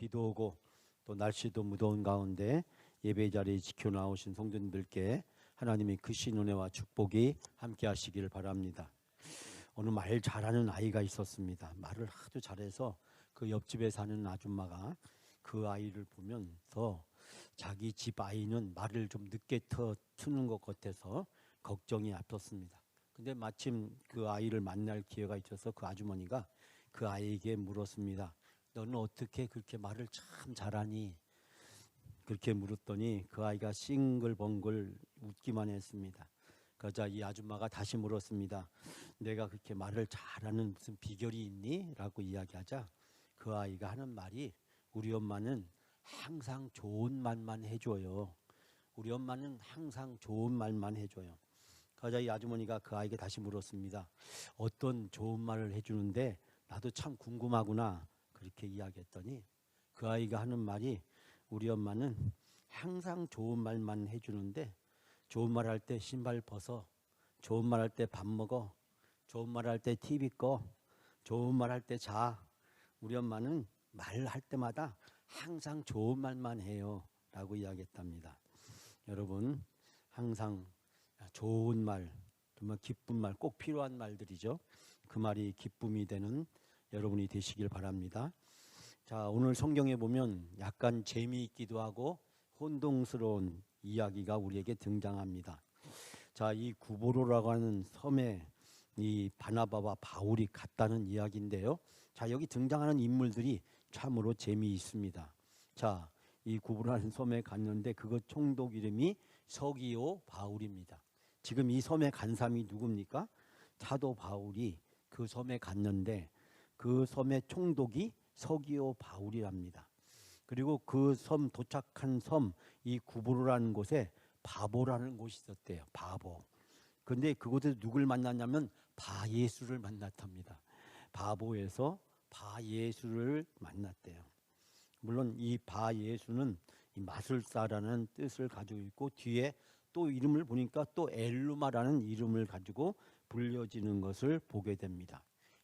비도 오고 또 날씨도 무더운 가운데 예배 자리에 지켜 나오신 성도님들께 하나님의 크신 은혜와 축복이 함께 하시기를 바랍니다. 오늘 말 잘하는 아이가 있었습니다. 말을 아주 잘해서 그 옆집에 사는 아줌마가 그 아이를 보면서 자기 집 아이는 말을 좀 늦게 트는 것 같아서 걱정이 앞섰습니다. 근데 마침 그 아이를 만날 기회가 있어서 그 아주머니가 그 아이에게 물었습니다. 너는 어떻게 그렇게 말을 참 잘하니? 그렇게 물었더니 그 아이가 싱글벙글 웃기만 했습니다. 그러자 이 아줌마가 다시 물었습니다. 내가 그렇게 말을 잘하는 무슨 비결이 있니? 라고 이야기하자 그 아이가 하는 말이 우리 엄마는 항상 좋은 말만 해줘요. 우리 엄마는 항상 좋은 말만 해줘요. 그러자 이 아주머니가 그 아이에게 다시 물었습니다. 어떤 좋은 말을 해주는데 나도 참 궁금하구나. 그렇게 이야기했더니 그 아이가 하는 말이 우리 엄마는 항상 좋은 말만 해주는데 좋은 말 할 때 신발 벗어, 좋은 말 할 때 밥 먹어, 좋은 말 할 때 TV 꺼, 좋은 말 할 때 자. 우리 엄마는 말할 때마다 항상 좋은 말만 해요 라고 이야기했답니다. 여러분 항상 좋은 말, 정말 기쁜 말, 꼭 필요한 말들이죠. 그 말이 기쁨이 되는 여러분이 되시길 바랍니다. 자, 오늘 성경에 보면 약간 재미있기도 하고 혼동스러운 이야기가 우리에게 등장합니다. 자, 이 구보로라고 하는 섬에 이 바나바와 바울이 갔다는 이야기인데요. 자, 여기 등장하는 인물들이 참으로 재미있습니다. 자, 이 구보로라는 섬에 갔는데 그것 총독 이름이 서기오 바울입니다. 지금 이 섬에 간 사람이 누굽니까? 사도 바울이 그 섬에 갔는데 그 섬의 총독이 서기오 바울이랍니다. 그리고 그 섬 도착한 섬 이 구브로라는 곳에 바보라는 곳이 있었대요. 바보. 그런데 그곳에서 누굴 만났냐면 바예수를 만났답니다. 바보에서 바예수를 만났대요. 물론 이 바예수는 이 마술사라는 뜻을 가지고 있고 뒤에 또 이름을 보니까 또 엘루마라는 이름을 가지고 불려지는 것을 보게 됩니다.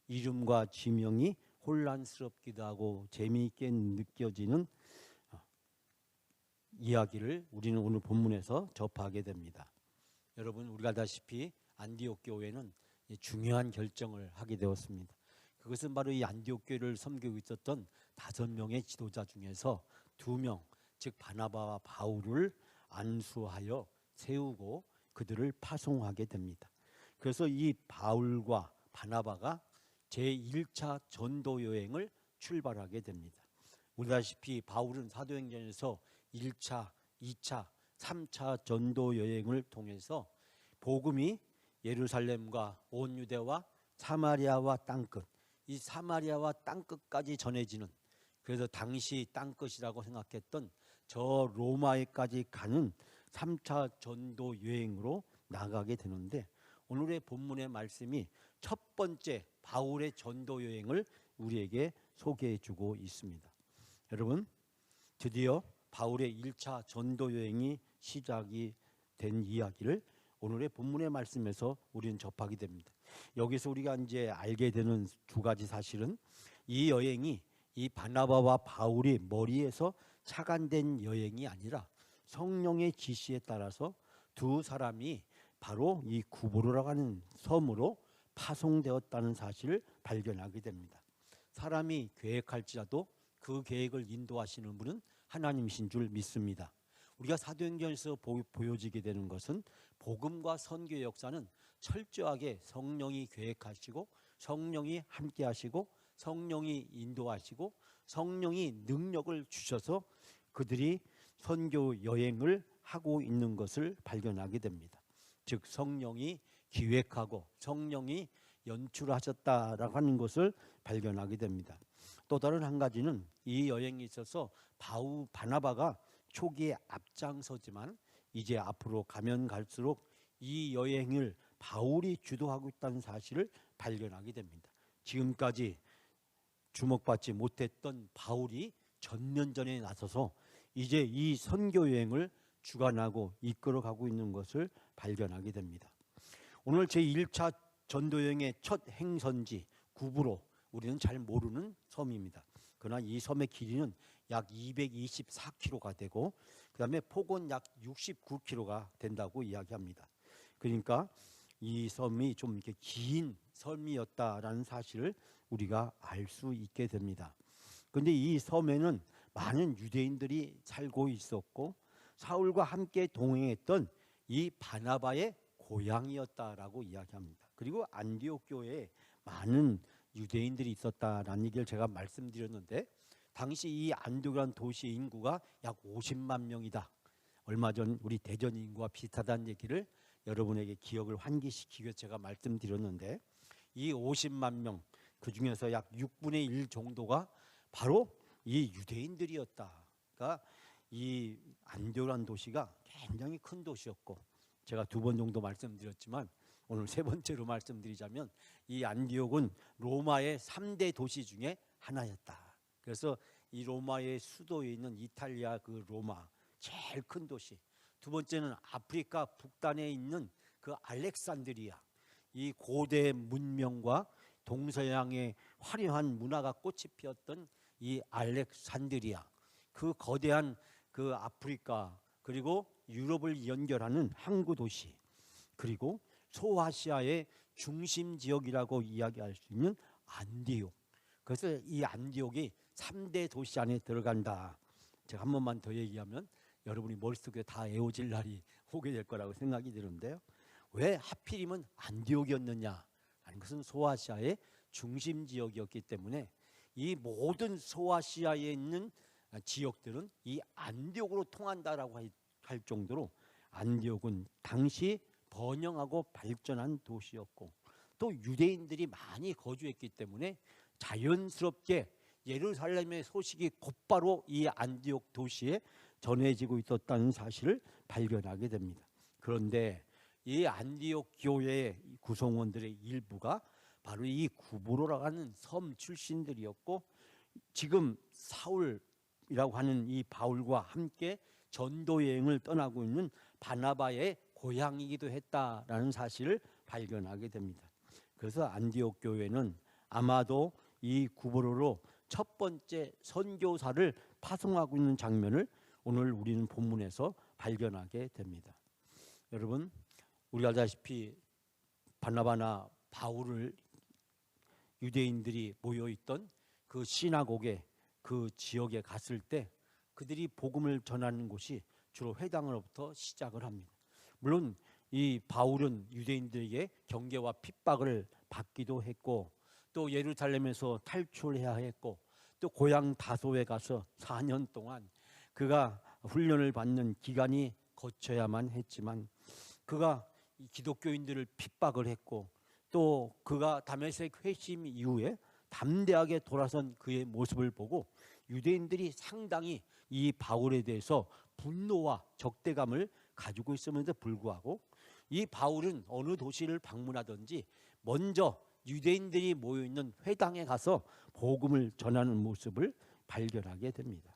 이름과 지명이 혼란스럽기도 하고 재미있게 느껴지는 이야기를 우리는 오늘 본문에서 접하게 됩니다. 여러분 우리가 알다시피 안디옥 교회는 중요한 결정을 하게 되었습니다. 그것은 바로 이 안디옥 교회를 섬기고 있었던 5명의 지도자 중에서 2명, 즉 바나바와 바울을 안수하여 세우고 그들을 파송하게 됩니다. 그래서 이 바울과 바나바가 제1차 전도 여행을 출발하게 됩니다. 우리 아시피 바울은 사도행전에서 1차, 2차, 3차 전도 여행을 통해서 복음이 예루살렘과 온 유대와 사마리아와 땅끝, 이 사마리아와 땅끝까지 전해지는, 그래서 당시 땅끝이라고 생각했던 저 로마에까지 가는 3차 전도 여행으로 나가게 되는데 오늘의 본문의 말씀이 첫 번째 바울의 전도 여행을 우리에게 소개해 주고 있습니다. 여러분 드디어 바울의 1차 전도 여행이 시작이 된 이야기를 오늘의 본문의 말씀에서 우리는 접하게 됩니다. 여기서 우리가 이제 알게 되는 2가지 사실은 이 여행이 이 바나바와 바울이 머리에서 착안된 여행이 아니라 성령의 지시에 따라서 2 사람이 바로 이 구보로라고 하는 섬으로 파송되었다는 사실을 발견하게 됩니다. 사람이 계획할지라도 그 계획을 인도하시는 분은 하나님이신 줄 믿습니다. 우리가 사도행전에서 보여지게 되는 것은 복음과 선교의 역사는 철저하게 성령이 계획하시고 성령이 함께 하시고 성령이 인도하시고 성령이 능력을 주셔서 그들이 선교 여행을 하고 있는 것을 발견하게 됩니다. 즉 성령이 기획하고 성령이 연출하셨다라고 하는 것을 발견하게 됩니다. 또 다른 한 가지는 이 여행에 있어서 바나바가 초기에 앞장서지만 이제 앞으로 가면 갈수록 이 여행을 바울이 주도하고 있다는 사실을 발견하게 됩니다. 지금까지 주목받지 못했던 바울이 전면전에 나서서 이제 이 선교 여행을 주관하고 이끌어가고 있는 것을 발견하게 됩니다. 오늘 제1차 전도 여행의 첫 행선지 구브로, 우리는 잘 모르는 섬입니다. 그러나 이 섬의 길이는 약 224km가 되고 그다음에 폭은 약 69km가 된다고 이야기합니다. 그러니까 이 섬이 좀 이렇게 긴 섬이었다라는 사실을 우리가 알 수 있게 됩니다. 그런데 이 섬에는 많은 유대인들이 살고 있었고 사울과 함께 동행했던 이 바나바의 고향이었다라고 이야기합니다. 그리고 안디옥 교회에 많은 유대인들이 있었다라는 얘기를 제가 말씀드렸는데 당시 이 안디옥이라는 도시의 인구가 약 50만 명이다. 얼마 전 우리 대전 인구와 비슷하다는 얘기를 여러분에게 기억을 환기시키기 위해서 제가 말씀드렸는데 이 50만 명 그중에서 약 6분의 1 정도가 바로 이 유대인들이었다. 그러니까 이 안디옥이라는 도시가 굉장히 큰 도시였고 제가 2번 정도 말씀드렸지만 오늘 3번째로 말씀드리자면 이 안디옥은 로마의 3대 도시 중에 하나였다. 그래서 이 로마의 수도에 있는 이탈리아 그 로마 제일 큰 도시. 2번째는 아프리카 북단에 있는 그 알렉산드리아. 이 고대 문명과 동서양의 화려한 문화가 꽃이 피었던 이 알렉산드리아. 그 거대한 그 아프리카 그리고 유럽을 연결하는 항구 도시. 그리고 소아시아의 중심 지역이라고 이야기할 수 있는 안디옥. 그래서 이 안디옥이 3대 도시 안에 들어간다. 제가 한 번만 더 얘기하면 여러분이 머릿속에 다 외워질 날이 오게 될 거라고 생각이 드는데요. 왜 하필이면 안디옥이었느냐 하는 것은 소아시아의 중심 지역이었기 때문에 이 모든 소아시아에 있는 지역들은 이 안디옥으로 통한다라고 할 정도로 안디옥은 당시 번영하고 발전한 도시였고 또 유대인들이 많이 거주했기 때문에 자연스럽게 예루살렘의 소식이 곧바로 이 안디옥 도시에 전해지고 있었다는 사실을 발견하게 됩니다. 그런데 이 안디옥 교회의 구성원들의 일부가 바로 이 구브로라고 하는 섬 출신들이었고 지금 사울이라고 하는 이 바울과 함께 전도 여행을 떠나고 있는 바나바의 고향이기도 했다라는 사실을 발견하게 됩니다. 그래서 안디옥 교회는 아마도 이 구브로로 첫 번째 선교사를 파송하고 있는 장면을 오늘 우리는 본문에서 발견하게 됩니다. 여러분, 우리가 알다시피 바나바나 바울을 유대인들이 모여있던 그 시나고게 그 지역에 갔을 때 그들이 복음을 전하는 곳이 주로 회당으로부터 시작을 합니다. 물론 이 바울은 유대인들에게 경계와 핍박을 받기도 했고 또 예루살렘에서 탈출해야 했고 또 고향 다소에 가서 4년 동안 그가 훈련을 받는 기간이 거쳐야만 했지만 그가 기독교인들을 핍박을 했고 또 그가 다메섹 회심 이후에 담대하게 돌아선 그의 모습을 보고 유대인들이 상당히 이 바울에 대해서 분노와 적대감을 가지고 있음에도 불구하고 이 바울은 어느 도시를 방문하든지 먼저 유대인들이 모여있는 회당에 가서 복음을 전하는 모습을 발견하게 됩니다.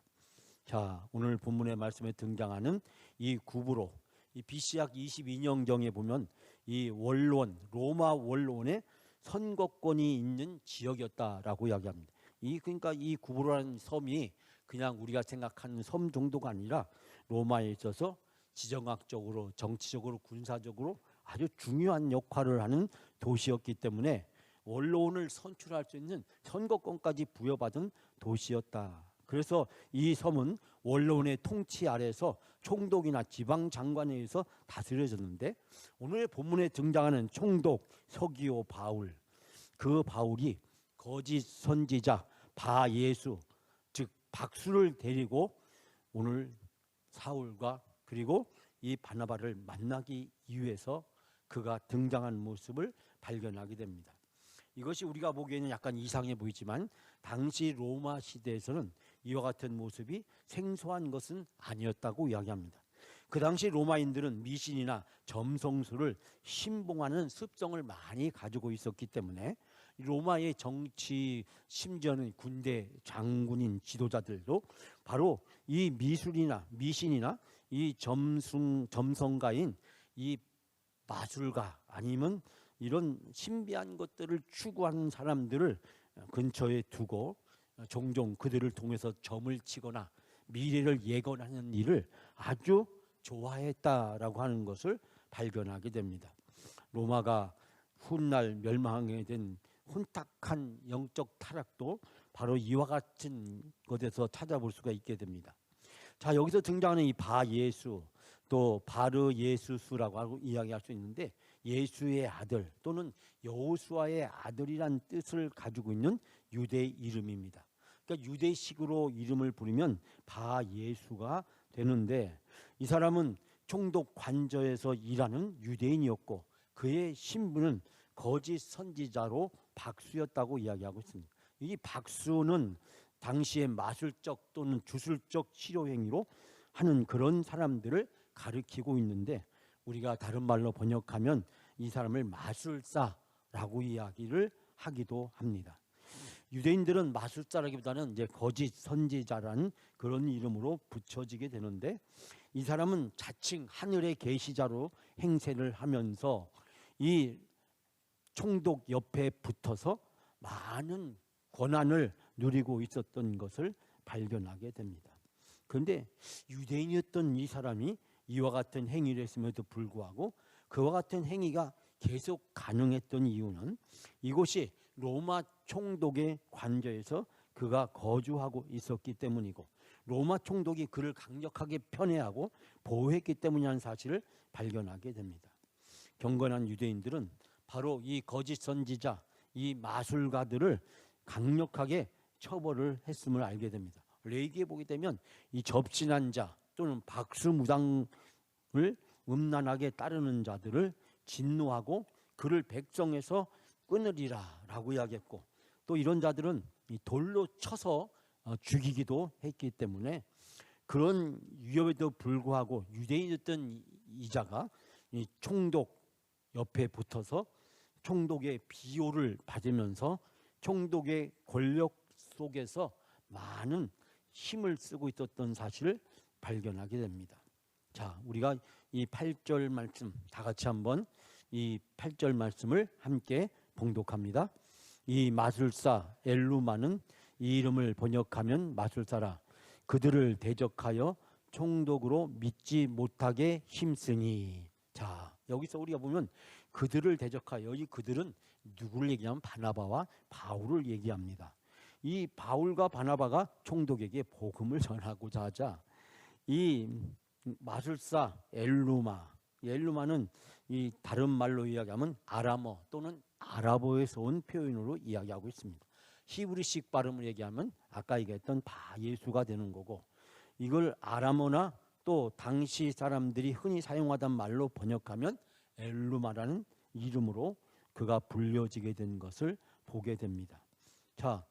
자, 오늘 본문의 말씀에 등장하는 이 구브로, 이 BC 약 22년경에 보면 이 원로원, 로마 원로원의 선거권이 있는 지역이었다라고 이야기합니다. 그러니까 이 구브로라는 섬이 그냥 우리가 생각하는 섬 정도가 아니라 로마에 있어서 지정학적으로, 정치적으로, 군사적으로 아주 중요한 역할을 하는 도시였기 때문에 원로원을 선출할 수 있는 선거권까지 부여받은 도시였다. 그래서 이 섬은 원로원의 통치 아래에서 총독이나 지방장관에 의해서 다스려졌는데 오늘 본문에 등장하는 총독 서기오 바울, 그 바울이 거짓 선지자 바예수 즉 박수를 데리고 오늘 사울과 그리고 이 바나바를 만나기 위해서 그가 등장한 모습을 발견하게 됩니다. 이것이 우리가 보기에는 약간 이상해 보이지만 당시 로마 시대에서는 이와 같은 모습이 생소한 것은 아니었다고 이야기합니다. 그 당시 로마인들은 미신이나 점성술을 신봉하는 습성을 많이 가지고 있었기 때문에 로마의 정치 심지어는 군대 장군인 지도자들도 바로 이 미술이나 미신이나 이 점성가인 이 마술가 아니면 이런 신비한 것들을 추구하는 사람들을 근처에 두고 종종 그들을 통해서 점을 치거나 미래를 예언하는 일을 아주 좋아했다라고 하는 것을 발견하게 됩니다. 로마가 훗날 멸망하게 된 혼탁한 영적 타락도 바로 이와 같은 것에서 찾아볼 수가 있게 됩니다. 자, 여기서 등장하는 이 바예수, 또 바르 예수스라고 하고 이야기할 수 있는데, 예수의 아들 또는 여호수아의 아들이란 뜻을 가지고 있는 유대 이름입니다. 그러니까 유대식으로 이름을 부르면 바예수가 되는데, 이 사람은 총독 관저에서 일하는 유대인이었고 그의 신분은 거짓 선지자로 박수였다고 이야기하고 있습니다. 이 박수는 당시의 마술적 또는 주술적 치료 행위로 하는 그런 사람들을 가리키고 있는데, 우리가 다른 말로 번역하면 이 사람을 마술사라고 이야기를 하기도 합니다. 유대인들은 마술사라기보다는 이제 거짓 선지자라는 그런 이름으로 붙여지게 되는데, 이 사람은 자칭 하늘의 계시자로 행세를 하면서 이 총독 옆에 붙어서 많은 권한을 누리고 있었던 것을 발견하게 됩니다. 그런데 유대인이었던 이 사람이 이와 같은 행위를 했음에도 불구하고 그와 같은 행위가 계속 가능했던 이유는 이곳이 로마 총독의 관저에서 그가 거주하고 있었기 때문이고, 로마 총독이 그를 강력하게 편애하고 보호했기 때문이라는 사실을 발견하게 됩니다. 경건한 유대인들은 바로 이 거짓 선지자, 이 마술가들을 강력하게 처벌을 했음을 알게 됩니다. 레위기에 보게 되면 이 접신한 자 또는 박수무당을 음란하게 따르는 자들을 진노하고 그를 백성에서 끊으리라 라고 이야기했고, 또 이런 자들은 이 돌로 쳐서 죽이기도 했기 때문에 그런 위협에도 불구하고 유대인이었던 이 자가 이 총독 옆에 붙어서 총독의 비호를 받으면서 총독의 권력 속에서 많은 힘을 쓰고 있었던 사실을 발견하게 됩니다. 자, 우리가 이 8절 말씀 다 같이 한번 이 8절 말씀을 함께 봉독합니다. 이 마술사 엘루마는 이 이름을 번역하면 마술사라, 그들을 대적하여 총독으로 믿지 못하게 힘쓰니. 자, 여기서 우리가 보면 그들을 대적하여, 이 그들은 누구를 얘기하면 바나바와 바울을 얘기합니다. 이 바울과 바나바가 총독에게 복음을 전하고자 하자 이 마술사 엘루마는 이 다른 말로 이야기하면 아람어 또는 아랍어에서 온 표현으로 이야기하고 있습니다. 히브리식 발음을 얘기하면 아까 얘기했던 바예수가 되는 거고, 이걸 아람어나 또 당시 사람들이 흔히 사용하던 말로 번역하면 엘루마라는 이름으로 그가 불려지게 된 것을 보게 됩니다. 자,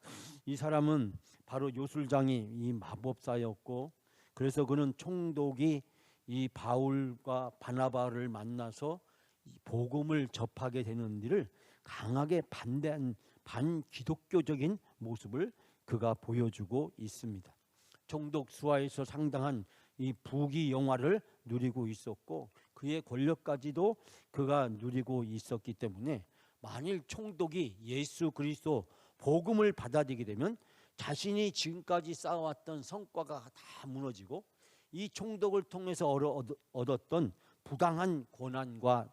이 사람은 바로 요술장이 이 마법사였고, 그래서 그는 총독이 이 바울과 바나바를 만나서 복음을 접하게 되는 일을 강하게 반대한 반기독교적인 모습을 그가 보여주고 있습니다. 총독 수하에서 상당한 이 부귀 영화를 누리고 있었고 그의 권력까지도 그가 누리고 있었기 때문에 만일 총독이 예수 그리스도 복음을 받아들이게 되면 자신이 지금까지 쌓아왔던 성과가 다 무너지고 이 총독을 통해서 얻었던 부당한 권한과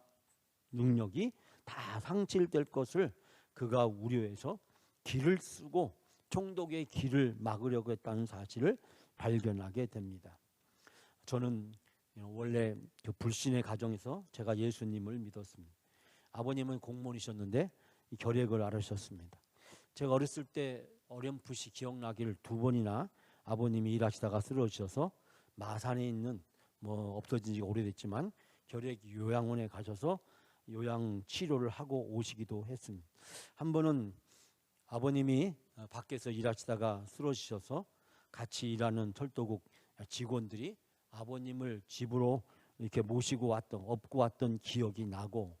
능력이 다 상실될 것을 그가 우려해서 길을 쓰고 총독의 길을 막으려고 했다는 사실을 발견하게 됩니다. 저는 원래 그 불신의 가정에서 제가 예수님을 믿었습니다. 아버님은 공무원이셨는데 결핵을 앓으셨습니다. 제가 어렸을 때 어렴풋이 기억나기를 2번이나 아버님이 일하시다가 쓰러지셔서 마산에 있는 없어진 지가 오래됐지만 결핵 요양원에 가셔서 요양 치료를 하고 오시기도 했습니다. 한 번은 아버님이 밖에서 일하시다가 쓰러지셔서 같이 일하는 철도국 직원들이 아버님을 집으로 이렇게 모시고 업고 왔던 기억이 나고,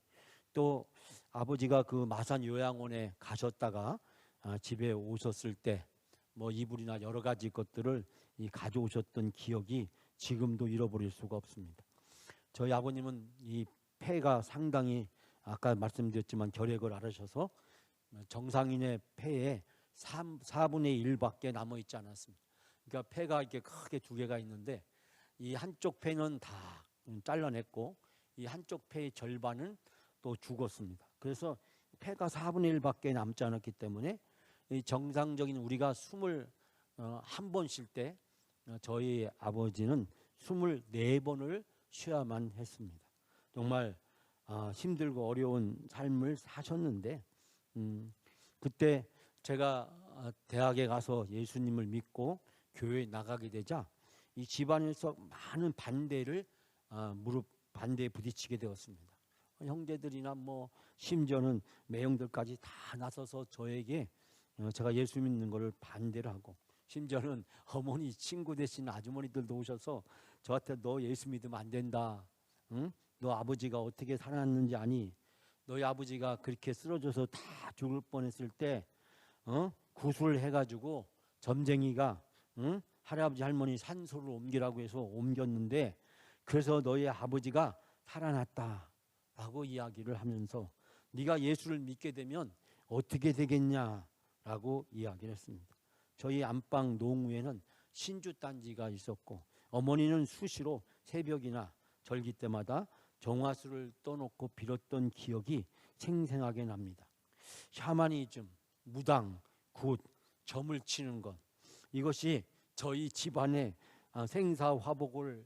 또 아버지가 그 마산 요양원에 가셨다가 집에 오셨을 때 이불이나 여러 가지 것들을 가져오셨던 기억이 지금도 잃어버릴 수가 없습니다. 저희 아버님은 이 폐가 상당히 아까 말씀드렸지만 결핵을 앓으셔서 정상인의 폐에 4분의 1밖에 남아 있지 않았습니다. 그러니까 폐가 이렇게 크게 두 개가 있는데 이 한쪽 폐는 다 잘라냈고 이 한쪽 폐의 절반은 또 죽었습니다. 그래서 폐가 4분의 1밖에 남지 않았기 때문에 이 정상적인 우리가 숨을 한 번 쉴 때 저희 아버지는 24번을 쉬어야만 했습니다. 정말 힘들고 어려운 삶을 사셨는데 그때 제가 대학에 가서 예수님을 믿고 교회에 나가게 되자 이 집안에서 많은 반대에 부딪히게 되었습니다. 형제들이나 뭐 심지어는 매형들까지 다 나서서 저에게 제가 예수 믿는 것을 반대를 하고 심지어는 어머니 친구 되신 아주머니들도 오셔서 저한테 너 예수 믿으면 안 된다. 응? 너 아버지가 어떻게 살았는지 아니? 너희 아버지가 그렇게 쓰러져서 다 죽을 뻔했을 때 구슬을 해가지고 점쟁이가 할아버지 할머니 산소를 옮기라고 해서 옮겼는데 그래서 너희 아버지가 살아났다라고 이야기를 하면서 네가 예수를 믿게 되면 어떻게 되겠냐라고 이야기를 했습니다. 저희 안방 농우에는 신주단지가 있었고 어머니는 수시로 새벽이나 절기 때마다 정화수를 떠놓고 빌었던 기억이 생생하게 납니다. 샤머니즘, 무당, 굿, 점을 치는 것 이것이 저희 집안의 생사화복을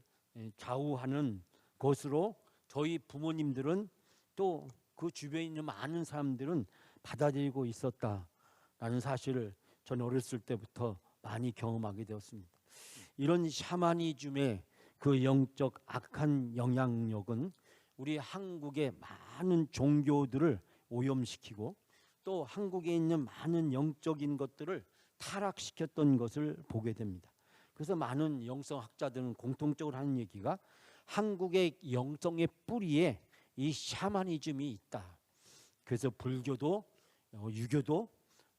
좌우하는 것으로 저희 부모님들은 또 그 주변에 있는 많은 사람들은 받아들이고 있었다라는 사실을 저는 어렸을 때부터 많이 경험하게 되었습니다. 이런 샤머니즘의 그 영적 악한 영향력은 우리 한국의 많은 종교들을 오염시키고 또 한국에 있는 많은 영적인 것들을 타락시켰던 것을 보게 됩니다. 그래서 많은 영성학자들은 공통적으로 하는 얘기가 한국의 영성의 뿌리에 이 샤머니즘이 있다. 그래서 불교도 유교도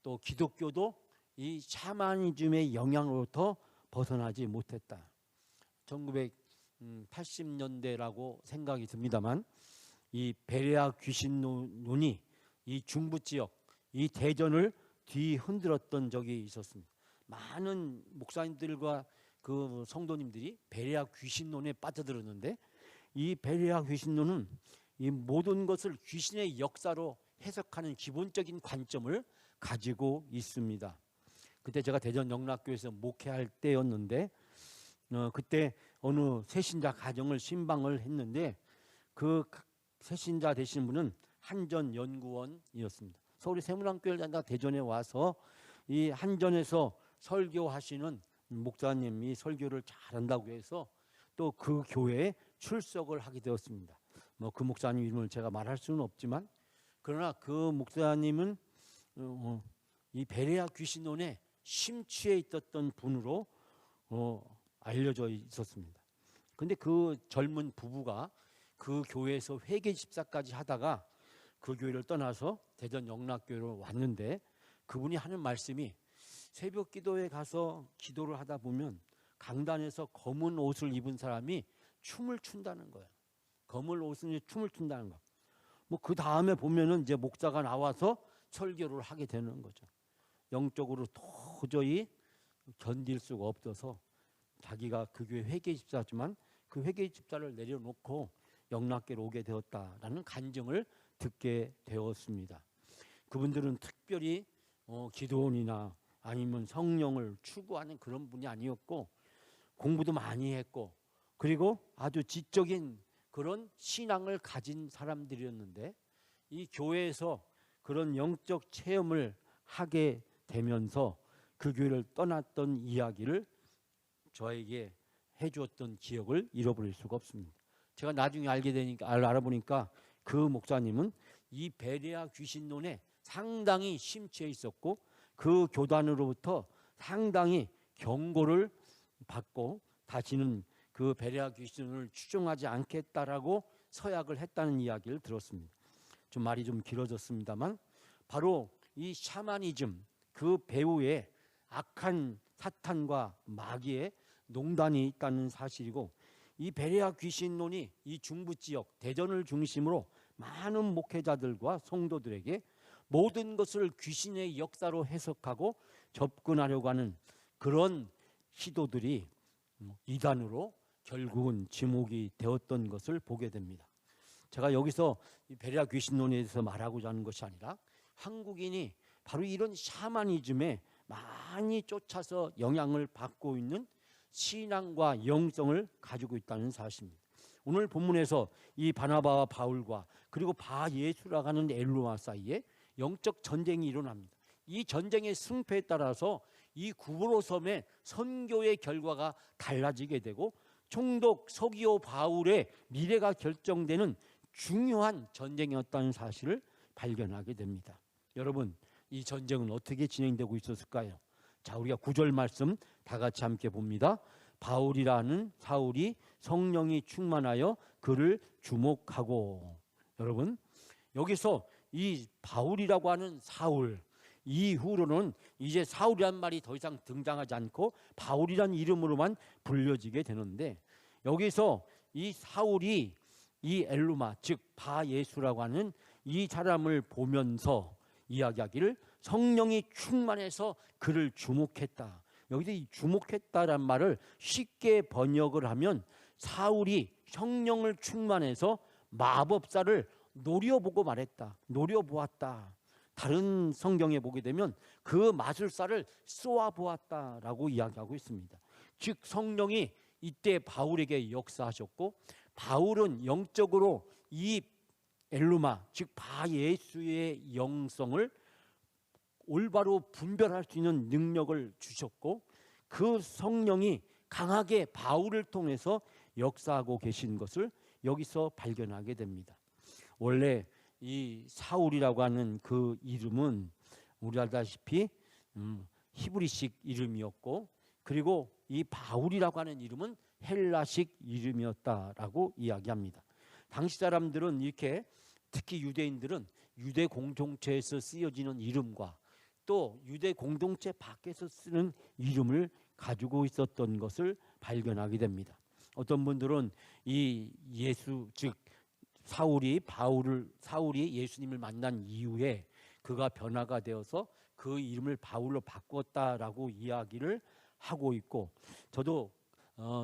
또 기독교도 이 샤머니즘의 영향으로부터 벗어나지 못했다. 1980년대라고 생각이 듭니다만 이 베레아 귀신론이 이 중부지역 이 대전을 뒤흔들었던 적이 있었습니다. 많은 목사님들과 그 성도님들이 베레아 귀신론에 빠져들었는데 이 베레아 귀신론은 이 모든 것을 귀신의 역사로 해석하는 기본적인 관점을 가지고 있습니다. 그때 제가 대전 영락교에서 목회할 때였는데 그때 어느 새신자 가정을 신방을 했는데 그 새신자 되신 분은 한전연구원이었습니다. 서울의 세문안교회가 대전에 와서 이 한전에서 설교하시는 목사님이 설교를 잘한다고 해서 또 그 교회에 출석을 하게 되었습니다. 뭐 그 목사님 이름을 제가 말할 수는 없지만 그러나 그 목사님은 이 베레아 귀신론에 심취해 있었던 분으로 알려져 있었습니다. 근데 그 젊은 부부가 그 교회에서 회개 집사까지 하다가 그 교회를 떠나서 대전 영락교회로 왔는데 그분이 하는 말씀이 새벽 기도에 가서 기도를 하다 보면 강단에서 검은 옷을 입은 사람이 춤을 춘다는 거예요. 검은 옷을 춤을 춘다는 거. 뭐 그 다음에 보면은 이제 목사가 나와서 설교를 하게 되는 거죠. 영적으로 도저히 견딜 수가 없어서 자기가 그 교회 회개 집사지만 그 회개 집사를 내려놓고 영락교로 오게 되었다라는 간증을 듣게 되었습니다. 그분들은 특별히 기도원이나 아니면 성령을 추구하는 그런 분이 아니었고 공부도 많이 했고 그리고 아주 지적인 그런 신앙을 가진 사람들이었는데 이 교회에서 그런 영적 체험을 하게 되면서 그 교회를 떠났던 이야기를 저에게 해주었던 기억을 잃어버릴 수가 없습니다. 제가 나중에 알아보니까 그 목사님은 이 베레아 귀신론에 상당히 심취해 있었고 그 교단으로부터 상당히 경고를 받고 다시는 그 베레아 귀신론을 추종하지 않겠다라고 서약을 했다는 이야기를 들었습니다. 좀 말이 좀 길어졌습니다만 바로 이 샤머니즘 그 배후에 악한 사탄과 마귀의 농단이 있다는 사실이고 이 베레아 귀신론이 이 중부 지역 대전을 중심으로 많은 목회자들과 성도들에게 모든 것을 귀신의 역사로 해석하고 접근하려고 하는 그런 시도들이 이단으로 결국은 지목이 되었던 것을 보게 됩니다. 제가 여기서 베레아 귀신론에 대해서 말하고자 하는 것이 아니라 한국인이 바로 이런 샤머니즘에 많이 쫓아서 영향을 받고 있는 신앙과 영성을 가지고 있다는 사실입니다. 오늘 본문에서 이 바나바와 바울과 그리고 바예수라고 하는 엘루마 사이에 영적 전쟁이 일어납니다. 이 전쟁의 승패에 따라서 이 구브로 섬의 선교의 결과가 달라지게 되고 총독 서기오 바울의 미래가 결정되는 중요한 전쟁이었다는 사실을 발견하게 됩니다. 여러분, 이 전쟁은 어떻게 진행되고 있었을까요? 자, 우리가 9절 말씀 다 같이 함께 봅니다. 바울이라는 사울이 성령이 충만하여 그를 주목하고. 여러분, 여기서 이 바울이라고 하는 사울 이후로는 이제 사울이란 말이 더 이상 등장하지 않고 바울이란 이름으로만 불려지게 되는데, 여기서 이 사울이 이 엘루마 즉 바예수라고 하는 이 사람을 보면서 이야기하기를 성령이 충만해서 그를 주목했다. 여기서 이 주목했다란 말을 쉽게 번역을 하면 사울이 성령을 충만해서 마법사를 노려보고 말했다. 노려보았다. 다른 성경에 보게 되면 그 마술사를 쏘아보았다라고 이야기하고 있습니다. 즉 성령이 이때 바울에게 역사하셨고, 바울은 영적으로 이 엘루마 즉 바예수의 영성을 올바로 분별할 수 있는 능력을 주셨고, 그 성령이 강하게 바울을 통해서 역사하고 계신 것을 여기서 발견하게 됩니다. 원래 이 사울이라고 하는 그 이름은 우리 알다시피 히브리식 이름이었고, 그리고 이 바울이라고 하는 이름은 헬라식 이름이었다라고 이야기합니다. 당시 사람들은 이렇게, 특히 유대인들은 유대 공동체에서 쓰여지는 이름과 또 유대 공동체 밖에서 쓰는 이름을 가지고 있었던 것을 발견하게 됩니다. 어떤 분들은 이 예수 즉 사울이 예수님을 만난 이후에 그가 변화가 되어서 그 이름을 바울로 바꿨다라고 이야기를 하고 있고, 저도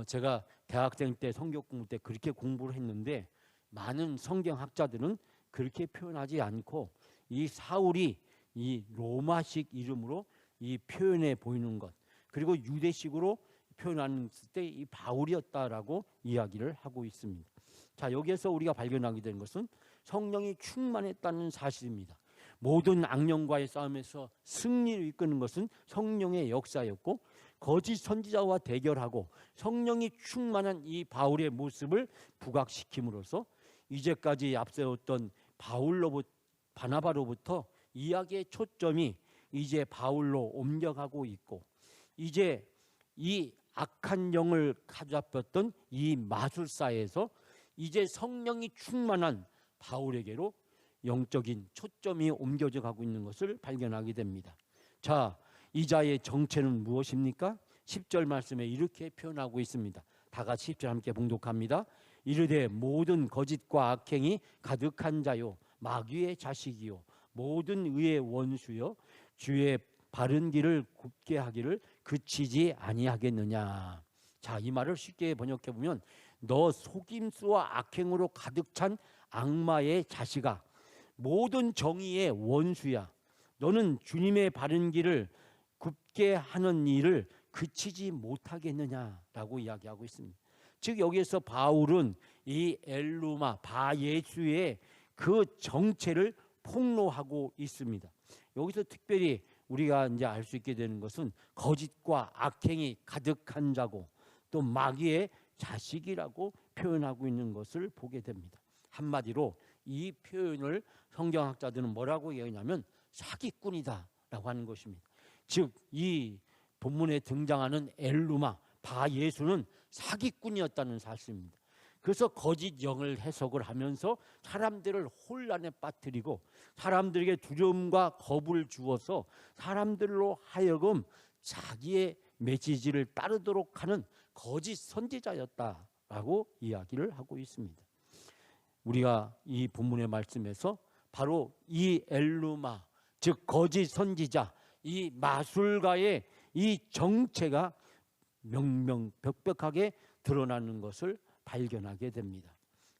제가 대학생 때 성경 공부 때 그렇게 공부를 했는데, 많은 성경학자들은 그렇게 표현하지 않고 이 사울이 이 로마식 이름으로 이 표현해 보이는 것, 그리고 유대식으로 표현하는 때 이 바울이었다라고 이야기를 하고 있습니다. 자, 여기에서 우리가 발견하게 된 것은 성령이 충만했다는 사실입니다. 모든 악령과의 싸움에서 승리를 이끄는 것은 성령의 역사였고, 거짓 선지자와 대결하고 성령이 충만한 이 바울의 모습을 부각시킴으로써 이제까지 앞세웠던 바나바로부터 이야기의 초점이 이제 바울로 옮겨가고 있고, 이제 이 악한 영을 가잡혔던 이 마술사에서 이제 성령이 충만한 바울에게로 영적인 초점이 옮겨져 가고 있는 것을 발견하게 됩니다. 자, 이 자의 정체는 무엇입니까? 10절 말씀에 이렇게 표현하고 있습니다. 다 같이 10절 함께 봉독합니다. 이르되 모든 거짓과 악행이 가득한 자요 마귀의 자식이요 모든 의의 원수요 주의 바른 길을 굽게 하기를 그치지 아니하겠느냐. 자, 이 말을 쉽게 번역해 보면, 너 속임수와 악행으로 가득 찬 악마의 자식아, 모든 정의의 원수야. 너는 주님의 바른 길을 굽게 하는 일을 그치지 못하겠느냐라고 이야기하고 있습니다. 즉 여기에서 바울은 이 엘루마 바예수의 그 정체를 폭로하고 있습니다. 여기서 특별히 우리가 이제 알 수 있게 되는 것은 거짓과 악행이 가득한 자고 또 마귀의 자식이라고 표현하고 있는 것을 보게 됩니다. 한마디로 이 표현을 성경학자들은 뭐라고 얘기하냐면 사기꾼이다라고 하는 것입니다. 즉 이 본문에 등장하는 엘루마 바예수는 사기꾼이었다는 사실입니다. 그래서 거짓 영을 해석을 하면서 사람들을 혼란에 빠뜨리고 사람들에게 두려움과 겁을 주어서 사람들로 하여금 자기의 메시지를 따르도록 하는 거짓 선지자였다라고 이야기를 하고 있습니다. 우리가 이 본문의 말씀에서 바로 이 엘루마 즉 거짓 선지자, 이 마술가의 이 정체가 명명백백하게 드러나는 것을 발견하게 됩니다.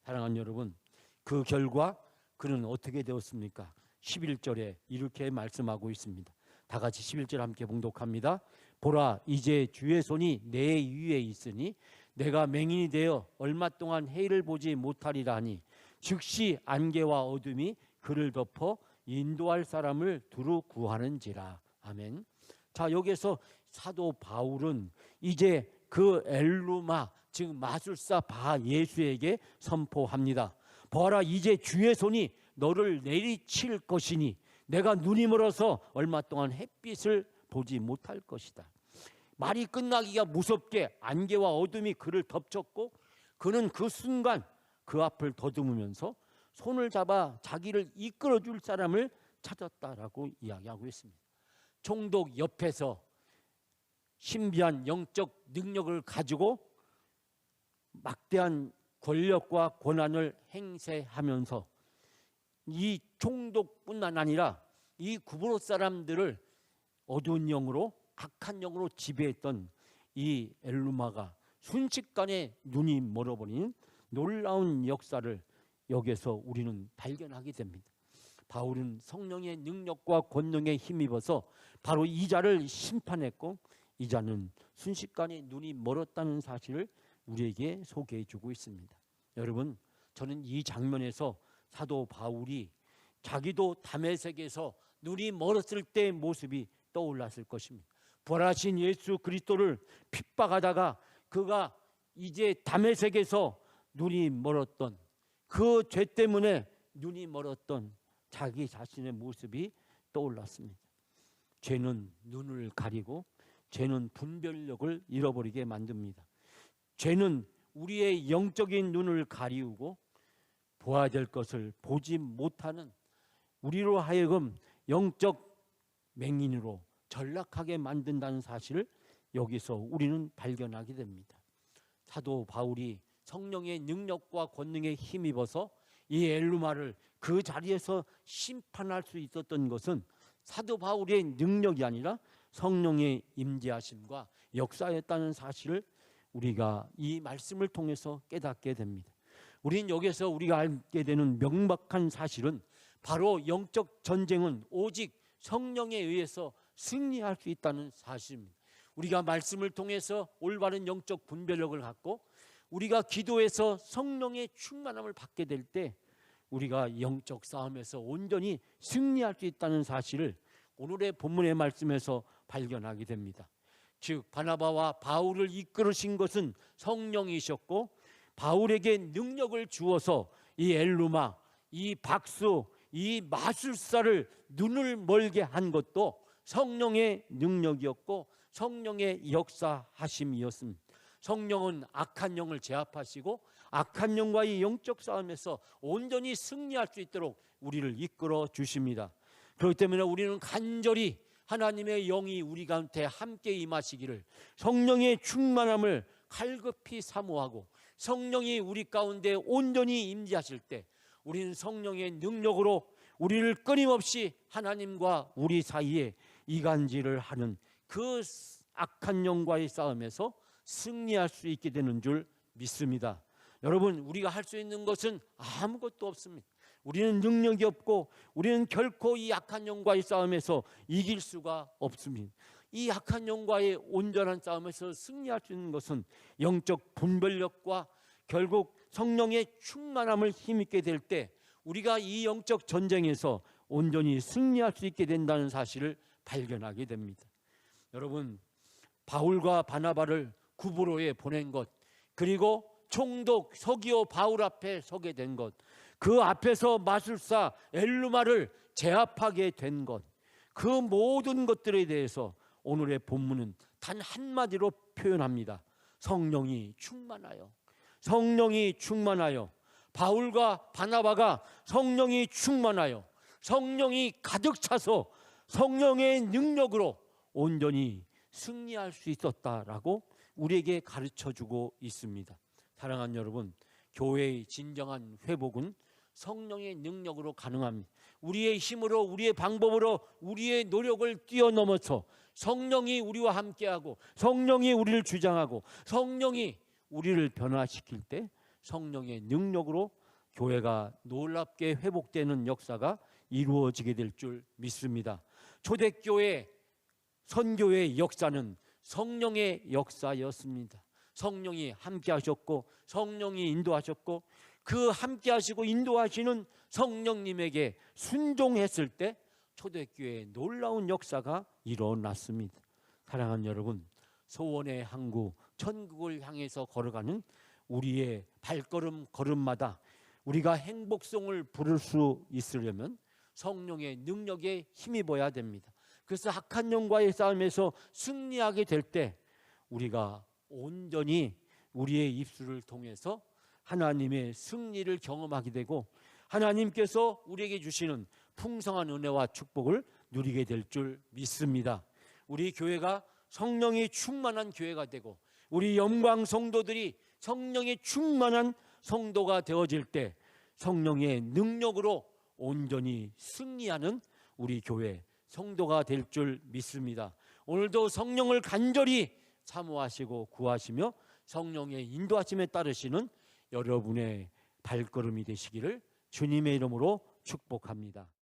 사랑하는 여러분, 그 결과 그는 어떻게 되었습니까? 11절에 이렇게 말씀하고 있습니다. 다 같이 11절 함께 봉독합니다. 보라, 이제 주의 손이 내 위에 있으니 내가 맹인이 되어 얼마 동안 해를 보지 못하리라 하니 즉시 안개와 어둠이 그를 덮어 인도할 사람을 두루 구하는지라. 아멘. 자, 여기서 사도 바울은 이제 그 엘루마, 즉 마술사 바 예수에게 선포합니다. 보아라, 이제 주의 손이 너를 내리칠 것이니 내가 눈이 멀어서 얼마 동안 햇빛을 보지 못할 것이다. 말이 끝나기가 무섭게 안개와 어둠이 그를 덮쳤고 그는 그 순간 그 앞을 더듬으면서 손을 잡아 자기를 이끌어줄 사람을 찾았다라고 이야기하고 있습니다. 총독 옆에서 신비한 영적 능력을 가지고 막대한 권력과 권한을 행세하면서 이 총독뿐만 아니라 이 구브로 사람들을 어두운 영으로, 악한 영으로 지배했던 이 엘루마가 순식간에 눈이 멀어버리는 놀라운 역사를 여기서 우리는 발견하게 됩니다. 바울은 성령의 능력과 권능에 힘입어서 바로 이 자를 심판했고 이 자는 순식간에 눈이 멀었다는 사실을 우리에게 소개해 주고 있습니다. 여러분, 저는 이 장면에서 사도 바울이 자기도 다메섹에서 눈이 멀었을 때의 모습이 떠올랐을 것입니다. 부활하신 예수 그리스도를 핍박하다가 그가 이제 다메섹에서 눈이 멀었던 그 죄 때문에 눈이 멀었던 자기 자신의 모습이 떠올랐습니다. 죄는 눈을 가리고 죄는 분별력을 잃어버리게 만듭니다. 죄는 우리의 영적인 눈을 가리우고 보아야 될 것을 보지 못하는 우리로 하여금 영적 맹인으로 전락하게 만든다는 사실을 여기서 우리는 발견하게 됩니다. 사도 바울이 성령의 능력과 권능에 힘입어서 이 엘루마를 그 자리에서 심판할 수 있었던 것은 사도 바울의 능력이 아니라 성령의 임재하심과 역사였다는 사실을 우리가 이 말씀을 통해서 깨닫게 됩니다. 우리는 여기서 우리가 알게 되는 명백한 사실은 바로 영적 전쟁은 오직 성령에 의해서 승리할 수 있다는 사실입니다. 우리가 말씀을 통해서 올바른 영적 분별력을 갖고 우리가 기도해서 성령의 충만함을 받게 될 때 우리가 영적 싸움에서 온전히 승리할 수 있다는 사실을 오늘의 본문의 말씀에서 발견하게 됩니다. 즉 바나바와 바울을 이끌으신 것은 성령이셨고 바울에게 능력을 주어서 이 엘루마, 이 박수, 이 마술사를 눈을 멀게 한 것도 성령의 능력이었고 성령의 역사하심이었습니다. 성령은 악한 영을 제압하시고 악한 영과의 영적 싸움에서 온전히 승리할 수 있도록 우리를 이끌어 주십니다. 그렇기 때문에 우리는 간절히 하나님의 영이 우리 가운데 함께 임하시기를 성령의 충만함을 갈급히 사모하고 성령이 우리 가운데 온전히 임재하실 때 우리는 성령의 능력으로 우리를 끊임없이 하나님과 우리 사이에 이간질을 하는 그 악한 영과의 싸움에서 승리할 수 있게 되는 줄 믿습니다. 여러분, 우리가 할 수 있는 것은 아무것도 없습니다. 우리는 능력이 없고 우리는 결코 이 악한 영과의 싸움에서 이길 수가 없습니다. 이 악한 영과의 온전한 싸움에서 승리할 수 있는 것은 영적 분별력과 결국 성령의 충만함을 힘입게 될 때 우리가 이 영적 전쟁에서 온전히 승리할 수 있게 된다는 사실을 발견하게 됩니다. 여러분, 바울과 바나바를 구브로에 보낸 것, 그리고 총독 서기오 바울 앞에 서게 된 것, 그 앞에서 마술사 엘루마를 제압하게 된 것, 그 모든 것들에 대해서 오늘의 본문은 단 한마디로 표현합니다. 성령이 충만하여. 성령이 충만하여. 바울과 바나바가 성령이 충만하여 성령이 가득 차서 성령의 능력으로 온전히 승리할 수 있었다라고 우리에게 가르쳐주고 있습니다. 사랑하는 여러분, 교회의 진정한 회복은 성령의 능력으로 가능합니다. 우리의 힘으로, 우리의 방법으로, 우리의 노력을 뛰어넘어서 성령이 우리와 함께하고 성령이 우리를 주장하고 성령이 우리를 변화시킬 때 성령의 능력으로 교회가 놀랍게 회복되는 역사가 이루어지게 될 줄 믿습니다. 초대교회 선교의 역사는 성령의 역사였습니다. 성령이 함께 하셨고 성령이 인도하셨고 그 함께 하시고 인도하시는 성령님에게 순종했을 때 초대교회의 놀라운 역사가 일어났습니다. 사랑하는 여러분, 소원의 항구 천국을 향해서 걸어가는 우리의 걸음마다 우리가 행복성을 부를 수 있으려면 성령의 능력에 힘입어야 됩니다. 그래서 악한 영과의 싸움에서 승리하게 될 때 우리가 온전히 우리의 입술을 통해서 하나님의 승리를 경험하게 되고 하나님께서 우리에게 주시는 풍성한 은혜와 축복을 누리게 될 줄 믿습니다. 우리 교회가 성령이 충만한 교회가 되고 우리 영광 성도들이 성령이 충만한 성도가 되어질 때 성령의 능력으로 온전히 승리하는 우리 교회 성도가 될 줄 믿습니다. 오늘도 성령을 간절히 사모하시고 구하시며 성령의 인도하심에 따르시는 여러분의 발걸음이 되시기를 주님의 이름으로 축복합니다.